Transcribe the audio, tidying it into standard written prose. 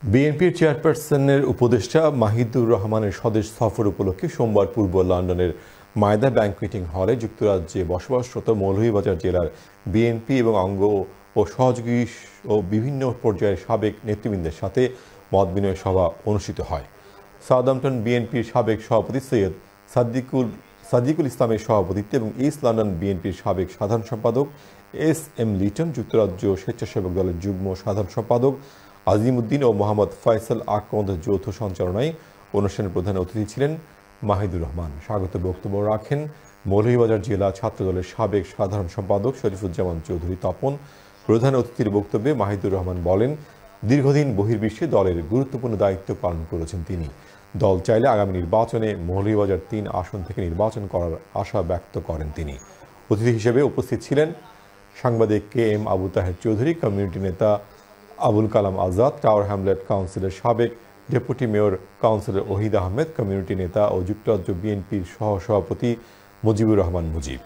বিএনপির চেয়ারপারসনের উপদেষ্টা মাহিদুর রহমানের স্বদেশ সফর উপলক্ষে সোমবার পূর্ব লন্ডনের মায়দা ব্যাংকুয়েটিং হলে যুক্তরাজ্যে বসবাসরত মৌলভীবাজার জেলার বিএনপি এবং অঙ্গ ও সহযোগী ও বিভিন্ন পর্যায়ের সাবেক নেতৃবৃন্দের সাথে মতবিনিময় সভা অনুষ্ঠিত হয়। সাউদাম্পটন বিএনপির সাবেক সভাপতি সৈয়দ সাদিকুল ইসলামের সভাপতিত্বে এবং ইস্ট লন্ডন বিএনপির সাবেক সাধারণ সম্পাদক এস.এম. লিটন, যুক্তরাজ্য স্বেচ্ছাসেবক দলের যুগ্ম সাধারণ সম্পাদক আজিমউদ্দিন ও মোহাম্মদ ফয়সাল আকন্দের যৌথ সঞ্চালনায় অনুষ্ঠানের প্রধান অতিথি ছিলেন মাহিদুর রহমান। স্বাগত বক্তব্য রাখেন মৌলভীবাজার জেলা ছাত্রদলের সাবেক সাধারণ সম্পাদক শরীফুজ্জামান চৌধুরী তপন। প্রধান অতিথির বক্তব্যে মাহিদুর রহমান বলেন, দীর্ঘদিন বহির্বিশ্বে দলের গুরুত্বপূর্ণ দায়িত্ব পালন করেছেন তিনি। দল চাইলে আগামী নির্বাচনে মৌলভীবাজার ৩ আসন থেকে নির্বাচন করার আশা ব্যক্ত করেন তিনি। অতিথি হিসেবে উপস্থিত ছিলেন সাংবাদিক কে.এম. আবু তাহের চৌধুরী, কমিউনিটি নেতা আবুল কালাম আজাদ, টাওয়ার হ্যামলেট কাউন্সিলের সাবেক deputy mayor councillor Ohid Ahmed, community নেতা ও যুক্তরাজ্য বিএনপির সহসভাপতি মুজিবুর রহমান মুজিব।